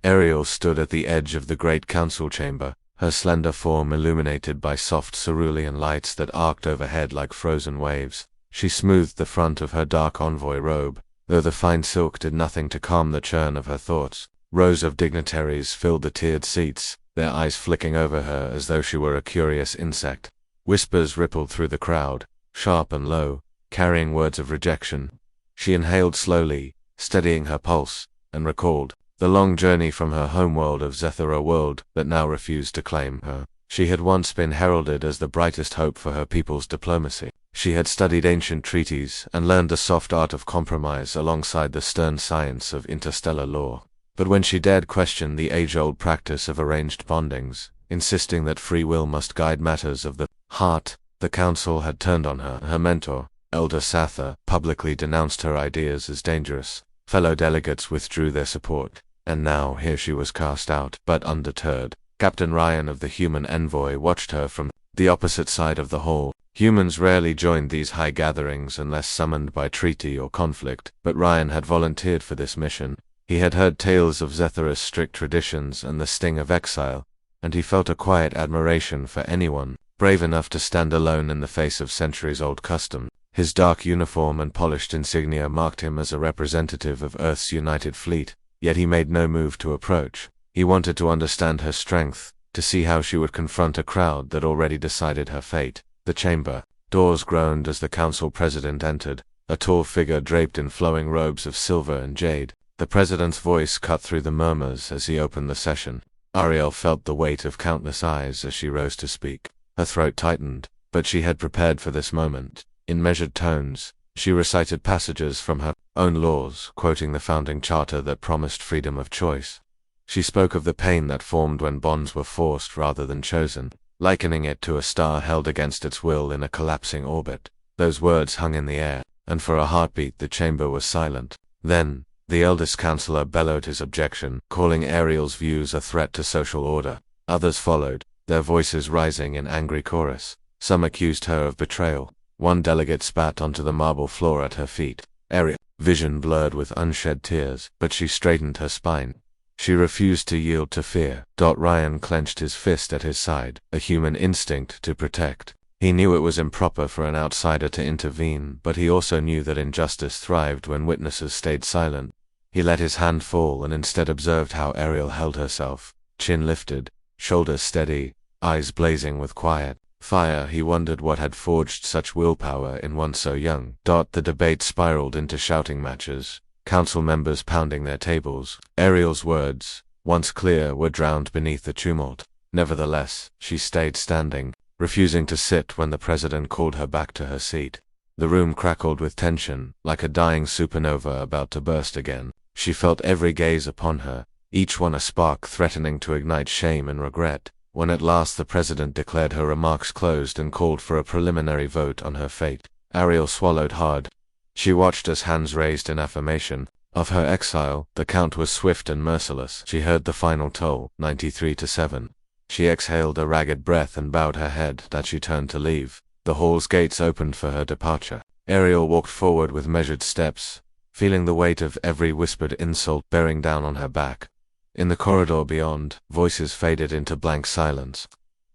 Ariel stood at the edge of the great council chamber, her slender form illuminated by soft cerulean lights that arced overhead like frozen waves. She smoothed the front of her dark envoy robe, though the fine silk did nothing to calm the churn of her thoughts. Rows of dignitaries filled the tiered seats, their eyes flicking over her as though she were a curious insect. Whispers rippled through the crowd, sharp and low, carrying words of rejection. She inhaled slowly, steadying her pulse, and recalled the long journey from her homeworld of Zethar, a world that now refused to claim her. She had once been heralded as the brightest hope for her people's diplomacy. She had studied ancient treaties and learned the soft art of compromise alongside the stern science of interstellar law. But when she dared question the age-old practice of arranged bondings, insisting that free will must guide matters of the heart, the council had turned on her. Her mentor, Elder Sather, publicly denounced her ideas as dangerous. Fellow delegates withdrew their support, and now here she was cast out. But undeterred, Captain Ryan of the human envoy watched her from the opposite side of the hall. Humans rarely joined these high gatherings unless summoned by treaty or conflict, but Ryan had volunteered for this mission. He had heard tales of Zethara's strict traditions and the sting of exile, and he felt a quiet admiration for anyone brave enough to stand alone in the face of centuries-old custom. His dark uniform and polished insignia marked him as a representative of Earth's united fleet, yet he made no move to approach. He wanted to understand her strength, to see how she would confront a crowd that already decided her fate. The chamber doors groaned as the council president entered, a tall figure draped in flowing robes of silver and jade. The president's voice cut through the murmurs as he opened the session. Ariel felt the weight of countless eyes as she rose to speak. Her throat tightened, but she had prepared for this moment. In measured tones, she recited passages from her own laws, quoting the founding charter that promised freedom of choice. She spoke of the pain that formed when bonds were forced rather than chosen, likening it to a star held against its will in a collapsing orbit. Those words hung in the air, and for a heartbeat the chamber was silent. Then, the eldest counselor bellowed his objection, calling Ariel's views a threat to social order. Others followed, their voices rising in angry chorus. Some accused her of betrayal. One delegate spat onto the marble floor at her feet. Ariel, vision blurred with unshed tears, but she straightened her spine. She refused to yield to fear. Ryan clenched his fist at his side, a human instinct to protect. He knew it was improper for an outsider to intervene, but he also knew that injustice thrived when witnesses stayed silent. He let his hand fall and instead observed how Ariel held herself, chin lifted, shoulders steady, eyes blazing with quiet fire. He wondered what had forged such willpower in one so young. The debate spiraled into shouting matches, council members pounding their tables. Ariel's words, once clear, were drowned beneath the tumult. Nevertheless, she stayed standing, refusing to sit when the president called her back to her seat. The room crackled with tension, like a dying supernova about to burst again. She felt every gaze upon her, each one a spark threatening to ignite shame and regret. When at last the president declared her remarks closed and called for a preliminary vote on her fate, Ariel swallowed hard. She watched as hands raised in affirmation of her exile. The count was swift and merciless. She heard the final toll, 93-7. She exhaled a ragged breath and bowed her head as she turned to leave. The hall's gates opened for her departure. Ariel walked forward with measured steps, feeling the weight of every whispered insult bearing down on her back. In the corridor beyond, voices faded into blank silence.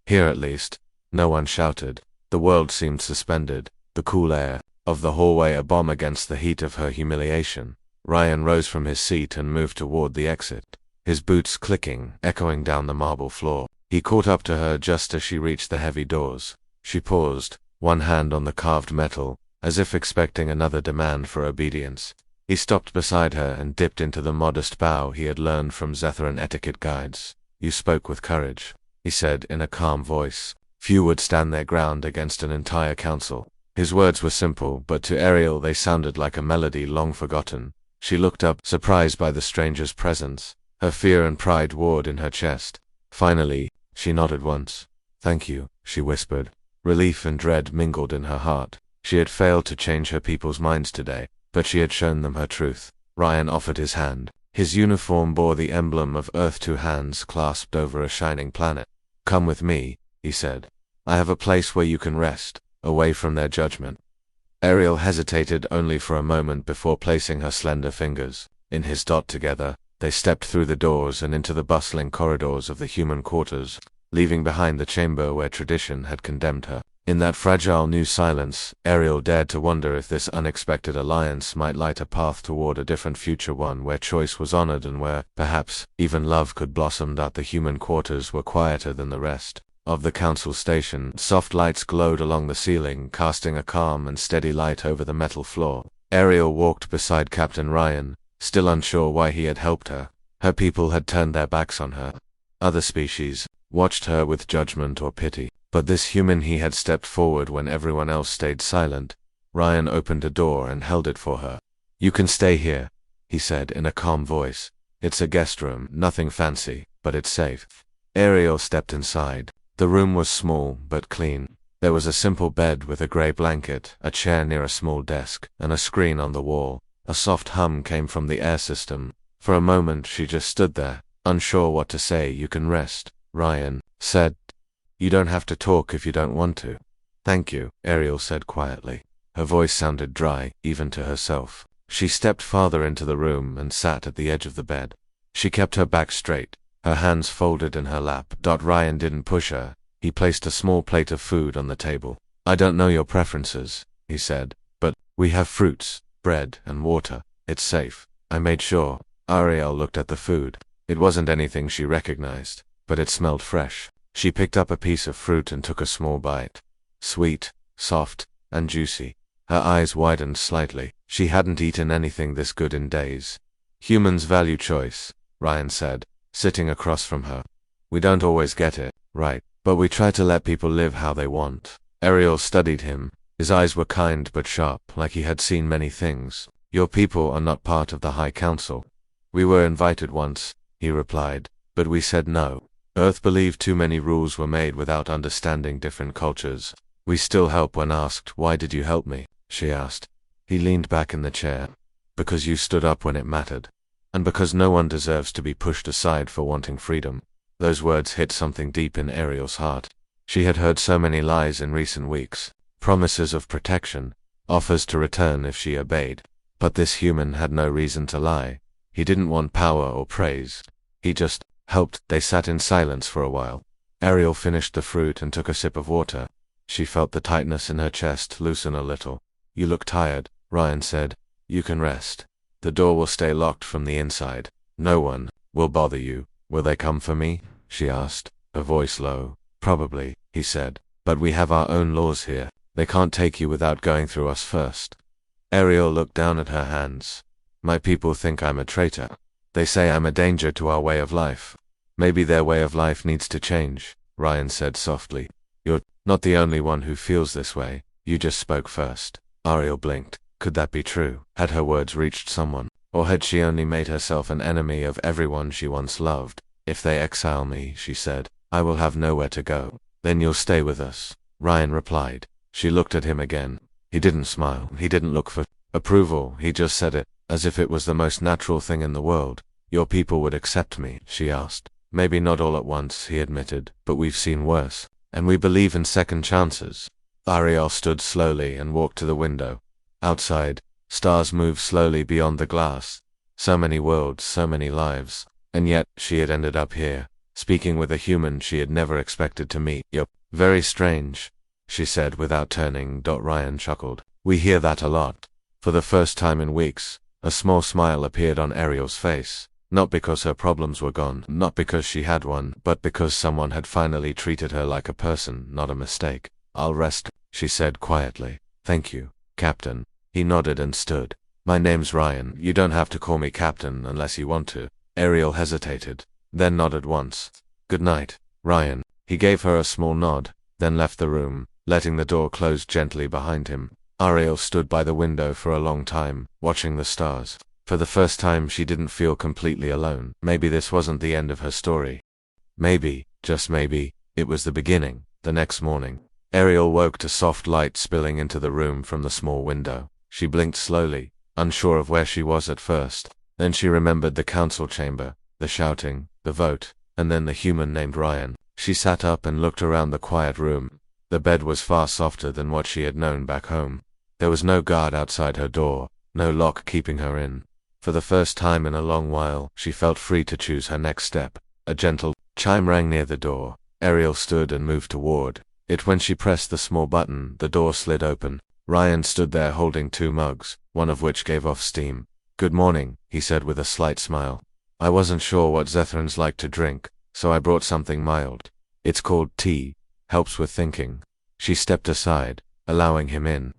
Here at least, no one shouted. The world seemed suspended, the cool air of the hallway a bomb against the heat of her humiliation. Ryan rose from his seat and moved toward the exit, his boots clicking, echoing down the marble floor. He caught up to her just as she reached the heavy doors. She paused, one hand on the carved metal, as if expecting another demand for obedience. He stopped beside her and dipped into the modest bow he had learned from Zetharan etiquette guides. "You spoke with courage," he said in a calm voice. "Few would stand their ground against an entire council." His words were simple, but to Ariel they sounded like a melody long forgotten. She looked up, surprised by the stranger's presence. Her fear and pride warred in her chest. Finally, she nodded once. "Thank you," she whispered. Relief and dread mingled in her heart. She had failed to change her people's minds today, but she had shown them her truth. Ryan offered his hand. His uniform bore the emblem of Earth, two hands clasped over a shining planet. "Come with me," he said. "I have a place where you can rest, away from their judgment." Ariel hesitated only for a moment before placing her slender fingers in his. Together, They stepped through the doors and into the bustling corridors of the human quarters, leaving behind the chamber where tradition had condemned her. In that fragile new silence, Ariel dared to wonder if this unexpected alliance might light a path toward a different future, one where choice was honored and where, perhaps, even love could blossom. The human quarters were quieter than the rest of the council station. Soft lights glowed along the ceiling, casting a calm and steady light over the metal floor. Ariel walked beside Captain Ryan, still unsure why he had helped her. Her people had turned their backs on her. Other species watched her with judgment or pity. But this human, he had stepped forward when everyone else stayed silent. Ryan opened a door and held it for her. "You can stay here," he said in a calm voice. "It's a guest room, nothing fancy, but it's safe." Ariel stepped inside. The room was small but clean. There was a simple bed with a gray blanket, a chair near a small desk, and a screen on the wall. A soft hum came from the air system. For a moment she just stood there, unsure what to say. "You can rest," Ryan said. "You don't have to talk if you don't want to." "Thank you," Ariel said quietly. Her voice sounded dry, even to herself. She stepped farther into the room and sat at the edge of the bed. She kept her back straight, her hands folded in her lap. Ryan didn't push her. He placed a small plate of food on the table. "I don't know your preferences," he said, "but we have fruits, bread, and water. It's safe. I made sure." Ariel looked at the food. It wasn't anything she recognized, but it smelled fresh. She picked up a piece of fruit and took a small bite. Sweet, soft, and juicy. Her eyes widened slightly. She hadn't eaten anything this good in days. "Humans value choice," Ryan said, sitting across from her. "We don't always get it right, but we try to let people live how they want." Ariel studied him. His eyes were kind but sharp, like he had seen many things. "Your people are not part of the High Council." "We were invited once," he replied, "but we said no. Earth believed too many rules were made without understanding different cultures." "We still help when asked." "Why did you help me?" she asked. He leaned back in the chair. "Because you stood up when it mattered. And because no one deserves to be pushed aside for wanting freedom." Those words hit something deep in Ariel's heart. She had heard so many lies in recent weeks. Promises of protection, offers to return if she obeyed. But this human had no reason to lie. He didn't want power or praise. He just helped. They sat in silence for a while. Ariel finished the fruit and took a sip of water. She felt the tightness in her chest loosen a little. "You look tired," Ryan said. "You can rest. The door will stay locked from the inside. No one will bother you." "Will they come for me?" she asked, her voice low. "Probably," he said. "But we have our own laws here. They can't take you without going through us first." Ariel looked down at her hands. "My people think I'm a traitor. They say I'm a danger to our way of life." "Maybe their way of life needs to change," Ryan said softly. "You're not the only one who feels this way. You just spoke first." Ariel blinked. Could that be true? Had her words reached someone? Or had she only made herself an enemy of everyone she once loved? "If they exile me," she said, "I will have nowhere to go." "Then you'll stay with us," Ryan replied. She looked at him again. He didn't smile. He didn't look for approval. He just said it, as if it was the most natural thing in the world. "Your people would accept me?" she asked. "Maybe not all at once," he admitted, "but we've seen worse. And we believe in second chances." Ariel stood slowly and walked to the window. Outside, stars moved slowly beyond the glass. So many worlds, so many lives. And yet, she had ended up here, speaking with a human she had never expected to meet. "Yup, very strange," she said without turning. Ryan chuckled. "We hear that a lot." For the first time in weeks, a small smile appeared on Ariel's face. Not because her problems were gone, not because she had one, but because someone had finally treated her like a person, not a mistake. "I'll rest," she said quietly. "Thank you, Captain." He nodded and stood. "My name's Ryan. You don't have to call me Captain unless you want to." Ariel hesitated, then nodded once. "Good night, Ryan." He gave her a small nod, then left the room, letting the door close gently behind him. Ariel stood by the window for a long time, watching the stars. For the first time she didn't feel completely alone. Maybe this wasn't the end of her story. Maybe, just maybe, it was the beginning. The next morning, Ariel woke to soft light spilling into the room from the small window. She blinked slowly, unsure of where she was at first. Then she remembered the council chamber, the shouting, the vote, and then the human named Ryan. She sat up and looked around the quiet room. The bed was far softer than what she had known back home. There was no guard outside her door, no lock keeping her in. For the first time in a long while, she felt free to choose her next step. A gentle chime rang near the door. Ariel stood and moved toward it. When she pressed the small button, the door slid open. Ryan stood there holding 2 mugs, one of which gave off steam. "Good morning," he said with a slight smile. "I wasn't sure what Zethrans like to drink, so I brought something mild. It's called tea. Helps with thinking." She stepped aside, allowing him in.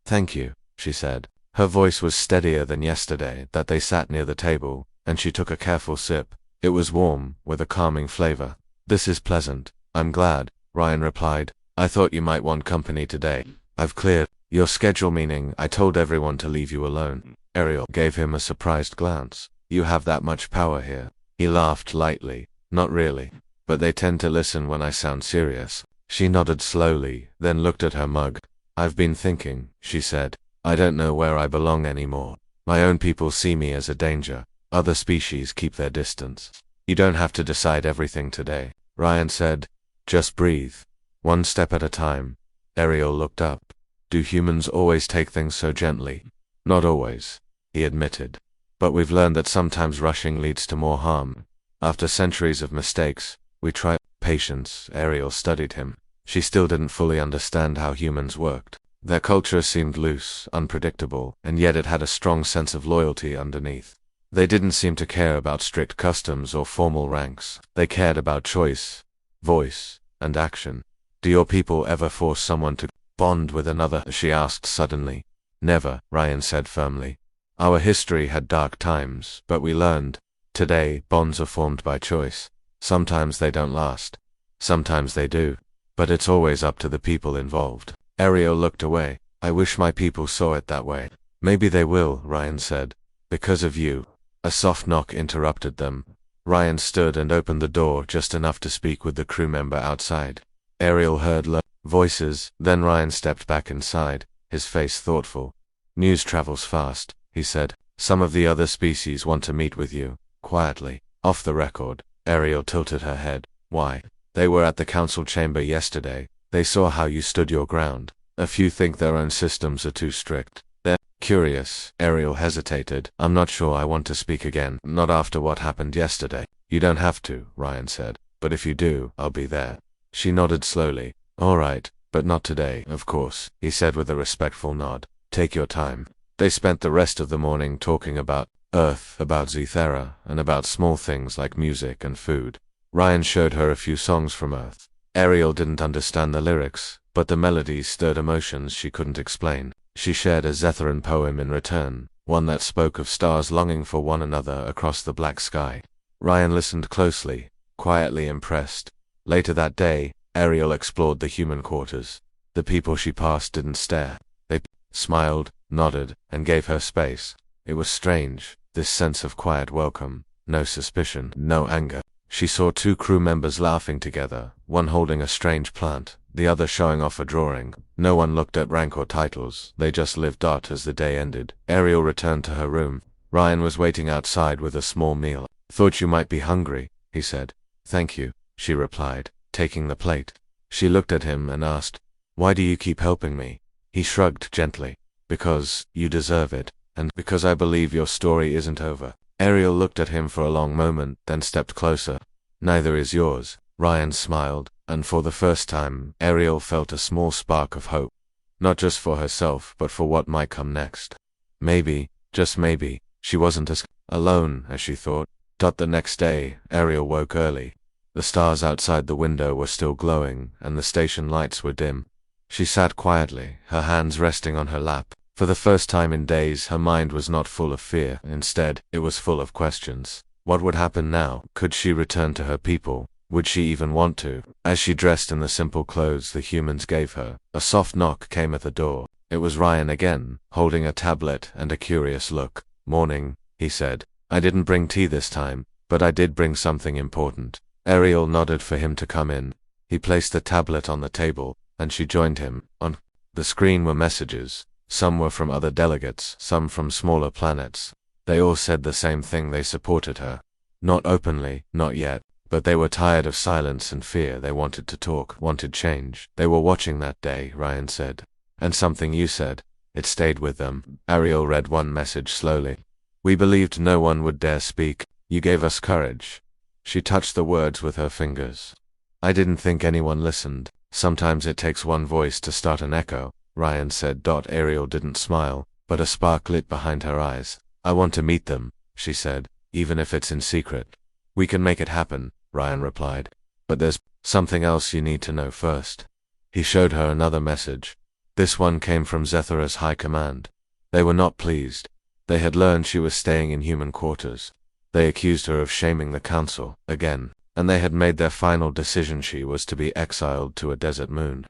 "Thank you," she said. Her voice was steadier than yesterday that they sat near the table, and she took a careful sip. It was warm, with a calming flavor. "This is pleasant. I'm glad," Ryan replied. "I thought you might want company today. I've cleared your schedule, meaning I told everyone to leave you alone." Ariel gave him a surprised glance. "You have that much power here." He laughed lightly. "Not really. But they tend to listen when I sound serious." She nodded slowly, then looked at her mug. "I've been thinking," she said. "I don't know where I belong anymore. My own people see me as a danger. Other species keep their distance." "You don't have to decide everything today," Ryan said. "Just breathe. One step at a time." Ariel looked up. "Do humans always take things so gently?" "Not always," he admitted. "But we've learned that sometimes rushing leads to more harm. After centuries of mistakes, we try patience." Ariel studied him. She still didn't fully understand how humans worked. Their culture seemed loose, unpredictable, and yet it had a strong sense of loyalty underneath. They didn't seem to care about strict customs or formal ranks. They cared about choice, voice, and action. "Do your people ever force someone to bond with another?" she asked suddenly. "Never," Ryan said firmly. "Our history had dark times, but we learned. Today, bonds are formed by choice. Sometimes they don't last. Sometimes they do. But it's always up to the people involved." Ariel looked away. "I wish my people saw it that way." "Maybe they will," Ryan said. "Because of you." A soft knock interrupted them. Ryan stood and opened the door just enough to speak with the crew member outside. Ariel heard low voices, then Ryan stepped back inside, his face thoughtful. "News travels fast," he said. "Some of the other species want to meet with you." Quietly, off the record, Ariel tilted her head. "Why?" "They were at the council chamber yesterday. They saw how you stood your ground. A few think their own systems are too strict. They're curious." Ariel hesitated. "I'm not sure I want to speak again, not after what happened yesterday." "You don't have to," Ryan said. "But if you do, I'll be there." She nodded slowly. "All right, but not today, of course," he said with a respectful nod. "Take your time." They spent the rest of the morning talking about Earth, about Zethera, and about small things like music and food. Ryan showed her a few songs from Earth. Ariel didn't understand the lyrics, but the melodies stirred emotions she couldn't explain. She shared a Zetheran poem in return, one that spoke of stars longing for one another across the black sky. Ryan listened closely, quietly impressed. Later that day, Ariel explored the human quarters. The people she passed didn't stare. They smiled, nodded, and gave her space. It was strange, this sense of quiet welcome. No suspicion, no anger. She saw 2 crew members laughing together, one holding a strange plant, the other showing off a drawing. No one looked at rank or titles, they just lived as the day ended. Ariel returned to her room. Ryan was waiting outside with a small meal. "Thought you might be hungry," he said. "Thank you," she replied, taking the plate. She looked at him and asked, "Why do you keep helping me?" He shrugged gently. "Because you deserve it, and because I believe your story isn't over." Ariel looked at him for a long moment, then stepped closer. "Neither is yours." Ryan smiled, and for the first time, Ariel felt a small spark of hope. Not just for herself, but for what might come next. Maybe, just maybe, she wasn't as alone as she thought. The next day, Ariel woke early. The stars outside the window were still glowing, and the station lights were dim. She sat quietly, her hands resting on her lap. For the first time in days, her mind was not full of fear. Instead, it was full of questions. What would happen now? Could she return to her people? Would she even want to? As she dressed in the simple clothes the humans gave her, a soft knock came at the door. It was Ryan again, holding a tablet and a curious look. "Morning," he said. "I didn't bring tea this time, but I did bring something important." Ariel nodded for him to come in. He placed the tablet on the table, and she joined him. On the screen were messages. Some were from other delegates, some from smaller planets. They all said the same thing: they supported her. Not openly, not yet, but they were tired of silence and fear. They wanted to talk, wanted change. They were watching that day, Ryan said. And something you said, it stayed with them. Ariel read one message slowly. We believed no one would dare speak. You gave us courage. She touched the words with her fingers. I didn't think anyone listened. Sometimes it takes one voice to start an echo, Ryan said. Ariel didn't smile, but a spark lit behind her eyes. I want to meet them, she said, even if it's in secret. We can make it happen, Ryan replied. But there's something else you need to know first. He showed her another message. This one came from Zethara's high command. They were not pleased. They had learned she was staying in human quarters. They accused her of shaming the council, again, and they had made their final decision: she was to be exiled to a desert moon.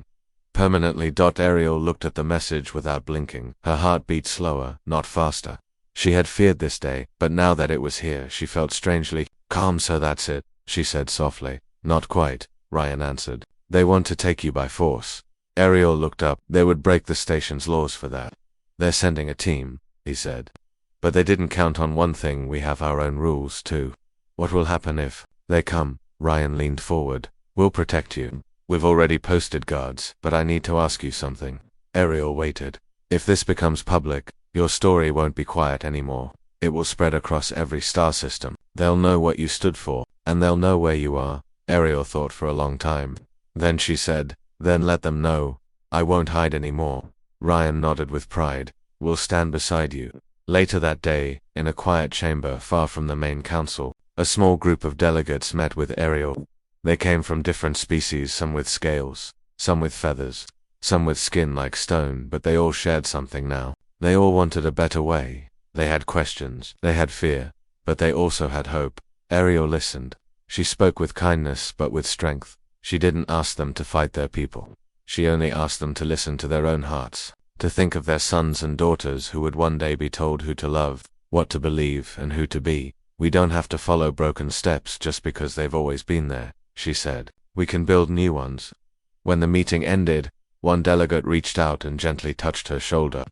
Permanently. Ariel looked at the message without blinking. Her heart beat slower, not faster. She had feared this day, but now that it was here, she felt strangely calm. So that's it, she said softly. Not quite, Ryan answered. They want to take you by force. Ariel looked up. They would break the station's laws for that. They're sending a team, he said. But they didn't count on one thing: we have our own rules too. What will happen if they come? Ryan leaned forward. We'll protect you. We've already posted guards, but I need to ask you something. Ariel waited. If this becomes public, your story won't be quiet anymore. It will spread across every star system. They'll know what you stood for, and they'll know where you are. Ariel thought for a long time. Then she said, then let them know. I won't hide anymore. Ryan nodded with pride. We'll stand beside you. Later that day, in a quiet chamber far from the main council, a small group of delegates met with Ariel. They came from different species, some with scales, some with feathers, some with skin like stone, but they all shared something now. They all wanted a better way. They had questions, they had fear, but they also had hope. Ariel listened. She spoke with kindness but with strength. She didn't ask them to fight their people. She only asked them to listen to their own hearts, to think of their sons and daughters who would one day be told who to love, what to believe, and who to be. We don't have to follow broken steps just because they've always been there, she said. We can build new ones. When the meeting ended, one delegate reached out and gently touched her shoulder.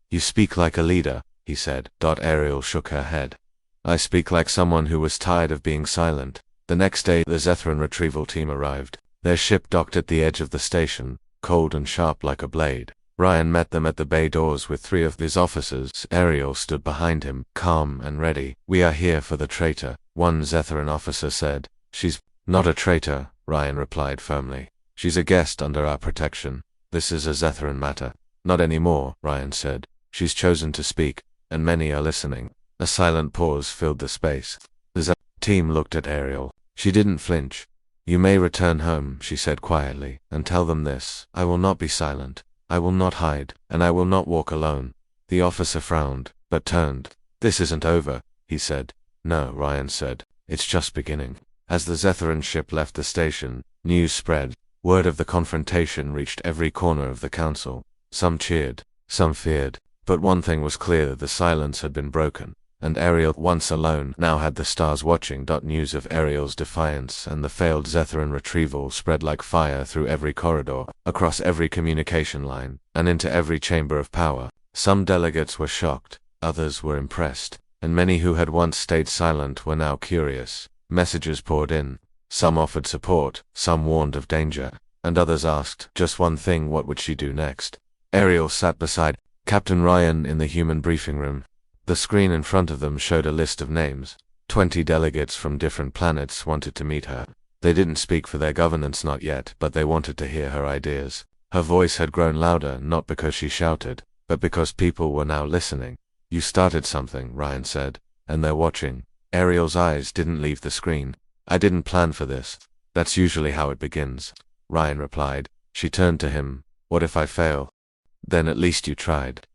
You speak like a leader, he said. Ariel shook her head. I speak like someone who was tired of being silent. The next day, the Zetheran retrieval team arrived. Their ship docked at the edge of the station, cold and sharp like a blade. Ryan met them at the bay doors with 3 of his officers. Ariel stood behind him, calm and ready. We are here for the traitor, one Zetheran officer said. She's not a traitor, Ryan replied firmly. She's a guest under our protection. This is a Zetheran matter. Not anymore, Ryan said. She's chosen to speak, and many are listening. A silent pause filled the space. The Zetheran team looked at Ariel. She didn't flinch. You may return home, she said quietly, and tell them this. I will not be silent. I will not hide, and I will not walk alone. The officer frowned, but turned. This isn't over, he said. No, Ryan said. It's just beginning. As the Zetheran ship left the station, news spread. Word of the confrontation reached every corner of the council. Some cheered, some feared. But one thing was clear: the silence had been broken. And Ariel, once alone, now had the stars watching. News of Ariel's defiance and the failed Zetheran retrieval spread like fire through every corridor, across every communication line, and into every chamber of power. Some delegates were shocked, others were impressed, and many who had once stayed silent were now curious. Messages poured in. Some offered support, some warned of danger, and others asked just one thing: what would she do next? Ariel sat beside Captain Ryan in the human briefing room. The screen in front of them showed a list of names. 20 delegates from different planets wanted to meet her. They didn't speak for their governance, not yet, but they wanted to hear her ideas. Her voice had grown louder, not because she shouted, but because people were now listening. You started something, Ryan said, and they're watching. Ariel's eyes didn't leave the screen. I didn't plan for this. That's usually how it begins, Ryan replied. She turned to him. What if I fail? Then at least you tried.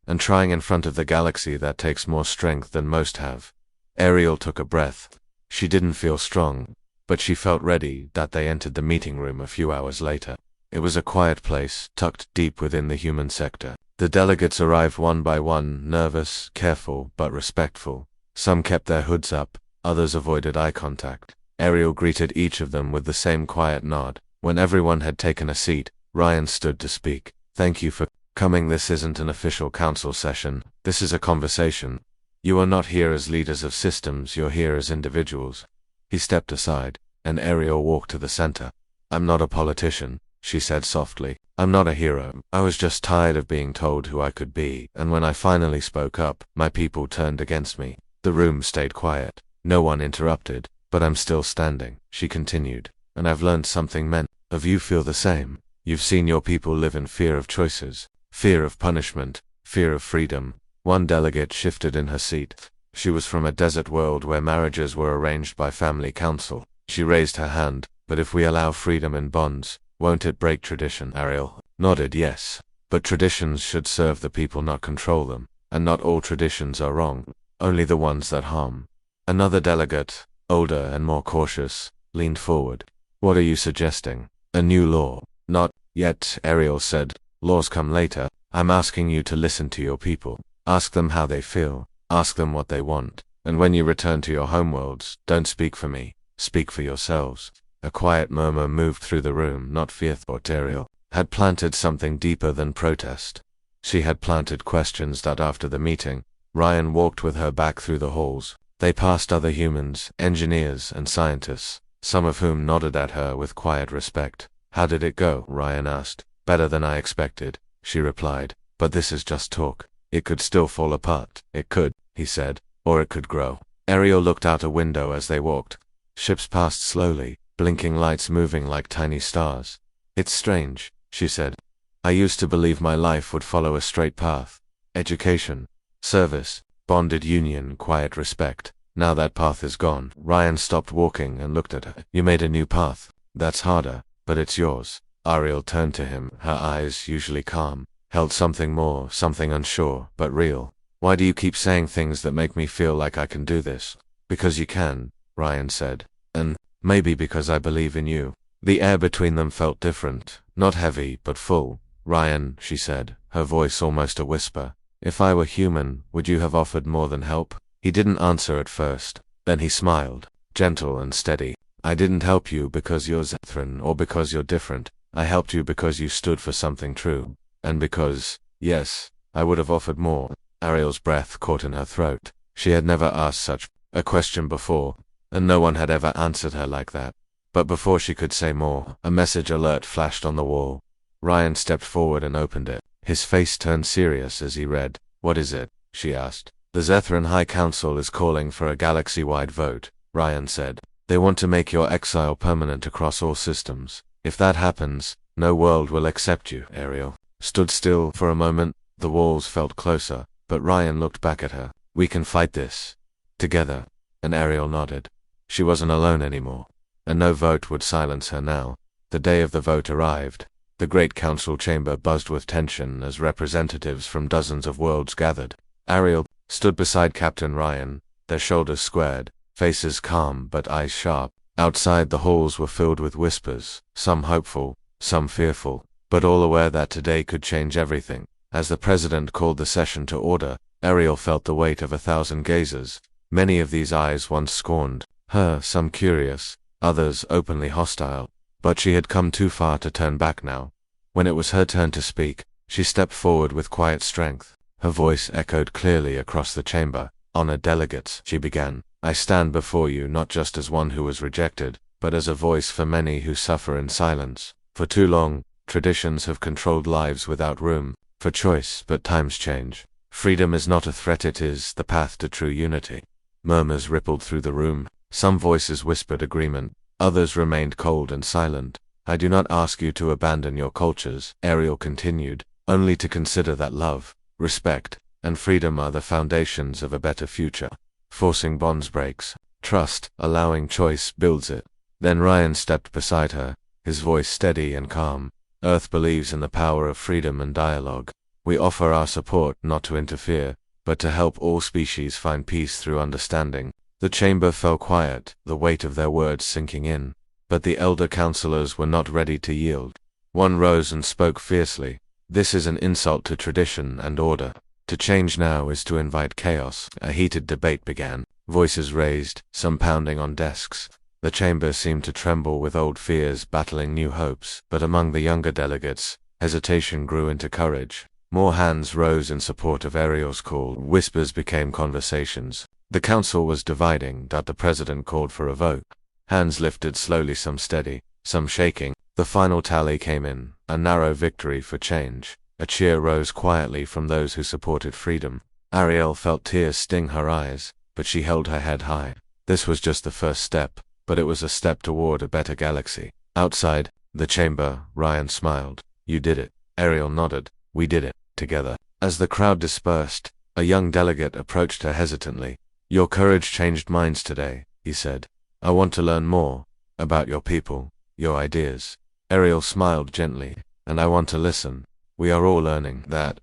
And trying in front of the galaxy, that takes more strength than most have. Ariel took a breath. She didn't feel strong, but she felt ready. They entered the meeting room a few hours later. It was a quiet place, tucked deep within the human sector. The delegates arrived one by one, nervous, careful, but respectful. Some kept their hoods up, others avoided eye contact. Ariel greeted each of them with the same quiet nod. When everyone had taken a seat, Ryan stood to speak. Thank you for coming. This isn't an official council session. This is a conversation. You are not here as leaders of systems, you're here as individuals. He stepped aside, and Ariel walked to the center. I'm not a politician, she said softly. I'm not a hero. I was just tired of being told who I could be, and when I finally spoke up, my people turned against me. The room stayed quiet. No one interrupted. But I'm still standing, she continued, and I've learned something men of you feel the same. You've seen your people live in fear of choices, fear of punishment, fear of freedom. One delegate shifted in her seat. She was from a desert world where marriages were arranged by family council. She raised her hand. But if we allow freedom in bonds, won't it break tradition? Ariel nodded yes. But traditions should serve the people, not control them. And not all traditions are wrong, only the ones that harm. Another delegate, older and more cautious, leaned forward. What are you suggesting? A new law? Not yet, Ariel said. Laws come later. I'm asking you to listen to your people. Ask them how they feel. Ask them what they want. And when you return to your homeworlds, don't speak for me. Speak for yourselves. A quiet murmur moved through the room. Not fear, thought Ariel. Had planted something deeper than protest. She had planted questions that after the meeting, Ryan walked with her back through the halls. They passed other humans, engineers, and scientists, some of whom nodded at her with quiet respect. How did it go? Ryan asked. Better than I expected, she replied. But this is just talk. It could still fall apart. It could, he said, or it could grow. Ariel looked out a window as they walked. Ships passed slowly, blinking lights moving like tiny stars. It's strange, she said. I used to believe my life would follow a straight path. Education, service, bonded union, quiet respect. Now that path is gone. Ryan stopped walking and looked at her. You made a new path. That's harder, but it's yours. Ariel turned to him, her eyes, usually calm, held something more, something unsure, but real. Why do you keep saying things that make me feel like I can do this? Because you can, Ryan said. And maybe because I believe in you. The air between them felt different, not heavy, but full. Ryan, she said, her voice almost a whisper. If I were human, would you have offered more than help? He didn't answer at first. Then he smiled, gentle and steady. I didn't help you because you're Zethran or because you're different. I helped you because you stood for something true. And because, yes, I would have offered more. Ariel's breath caught in her throat. She had never asked such a question before, and no one had ever answered her like that. But before she could say more, a message alert flashed on the wall. Ryan stepped forward and opened it. His face turned serious as he read. What is it? She asked. The Zethran High Council is calling for a galaxy-wide vote, Ryan said. They want to make your exile permanent across all systems. If that happens, no world will accept you. Ariel stood still for a moment. The walls felt closer, but Ryan looked back at her. We can fight this. Together. And Ariel nodded. She wasn't alone anymore. And no vote would silence her now. The day of the vote arrived. The great council chamber buzzed with tension as representatives from dozens of worlds gathered. Ariel stood beside Captain Ryan, their shoulders squared, faces calm but eyes sharp. Outside the halls were filled with whispers, some hopeful, some fearful, but all aware that today could change everything. As the president called the session to order, Ariel felt the weight of 1,000 gazers. Many of these eyes once scorned her, some curious, others openly hostile. But she had come too far to turn back now. When it was her turn to speak, she stepped forward with quiet strength. Her voice echoed clearly across the chamber. Honored delegates, she began. I stand before you not just as one who was rejected, but as a voice for many who suffer in silence. For too long, traditions have controlled lives without room for choice, but times change. Freedom is not a threat, it is the path to true unity. Murmurs rippled through the room. Some voices whispered agreement. Others remained cold and silent. I do not ask you to abandon your cultures, Ariel continued, only to consider that love, respect, and freedom are the foundations of a better future. Forcing bonds breaks. Trust, allowing choice, builds it. Then Ryan stepped beside her, his voice steady and calm. Earth believes in the power of freedom and dialogue. We offer our support not to interfere, but to help all species find peace through understanding. The chamber fell quiet, the weight of their words sinking in. But the elder counselors were not ready to yield. One rose and spoke fiercely. This is an insult to tradition and order. To change now is to invite chaos. A heated debate began. Voices raised, some pounding on desks. The chamber seemed to tremble with old fears battling new hopes. But among the younger delegates, hesitation grew into courage. More hands rose in support of Ariel's call. Whispers became conversations. The council was dividing. The president called for a vote. Hands lifted slowly, some steady, some shaking. The final tally came in. a narrow victory for change. A cheer rose quietly from those who supported freedom. Ariel felt tears sting her eyes, but she held her head high. This was just the first step, but it was a step toward a better galaxy. Outside the chamber, Ryan smiled. You did it. Ariel nodded. We did it, together. As the crowd dispersed, a young delegate approached her hesitantly. Your courage changed minds today, he said. I want to learn more about your people, your ideas. Ariel smiled gently. And I want to listen. We are all learning. That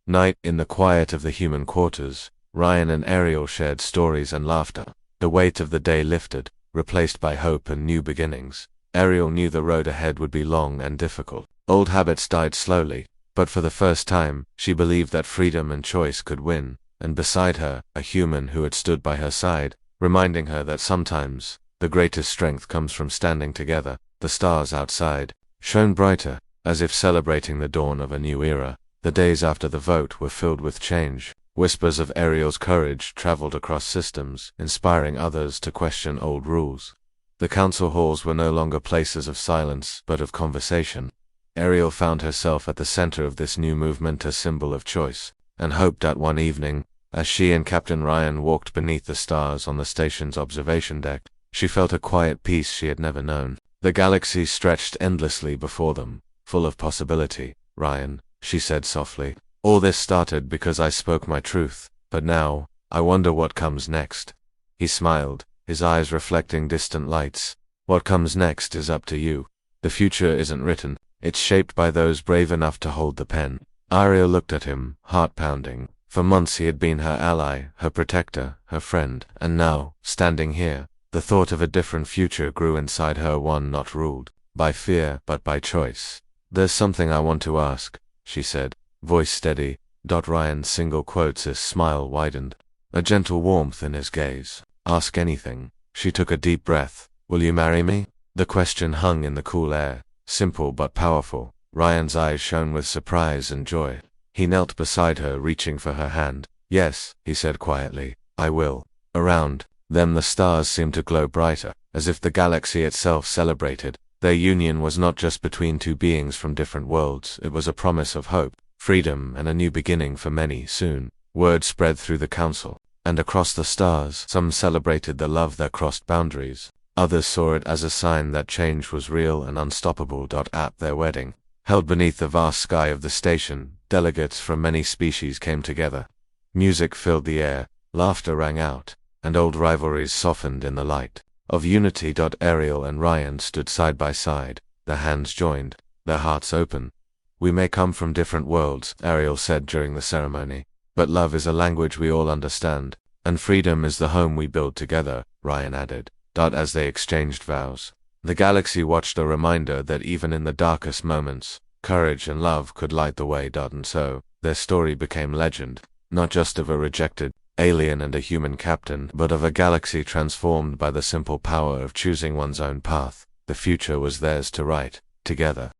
night, in the quiet of the human quarters, Ryan and Ariel shared stories and laughter. The weight of the day lifted, replaced by hope and new beginnings. Ariel knew the road ahead would be long and difficult. Old habits died slowly, but for the first time, she believed that freedom and choice could win, and beside her, a human who had stood by her side, reminding her that sometimes, the greatest strength comes from standing together. The stars outside shone brighter, as if celebrating the dawn of a new era. The days after the vote were filled with change. Whispers of Ariel's courage traveled across systems, inspiring others to question old rules. The council halls were no longer places of silence, but of conversation. Ariel found herself at the center of this new movement, a symbol of choice, and hoped that one evening, as she and Captain Ryan walked beneath the stars on the station's observation deck, she felt a quiet peace she had never known. The galaxy stretched endlessly before them, full of possibility. Ryan, she said softly, all this started because I spoke my truth, but now, I wonder what comes next. He smiled, his eyes reflecting distant lights. What comes next is up to you. The future isn't written, it's shaped by those brave enough to hold the pen. Ariel looked at him, heart pounding. For months he had been her ally, her protector, her friend, and now, standing here, the thought of a different future grew inside her, one not ruled by fear but by choice. There's something I want to ask, she said, voice steady. Ryan's single quotes, his smile widened, a gentle warmth in his gaze. Ask anything. She took a deep breath. Will you marry me? The question hung in the cool air, simple but powerful. Ryan's eyes shone with surprise and joy. He knelt beside her, reaching for her hand. Yes, he said quietly, I will. Around them the stars seemed to glow brighter, as if the galaxy itself celebrated. Their union was not just between two beings from different worlds, it was a promise of hope, freedom, and a new beginning for many. Soon, word spread through the council, and across the stars, some celebrated the love that crossed boundaries. Others saw it as a sign that change was real and unstoppable. At their wedding, held beneath the vast sky of the station, delegates from many species came together. Music filled the air, laughter rang out, and old rivalries softened in the light of unity. Ariel and Ryan stood side by side, their hands joined, their hearts open. We may come from different worlds, Ariel said during the ceremony, but love is a language we all understand, and freedom is the home we build together, Ryan added. As they exchanged vows, the galaxy watched, a reminder that even in the darkest moments, courage and love could light the way. And so, their story became legend, not just of a rejected alien and a human captain, but of a galaxy transformed by the simple power of choosing one's own path. The future was theirs to write, together.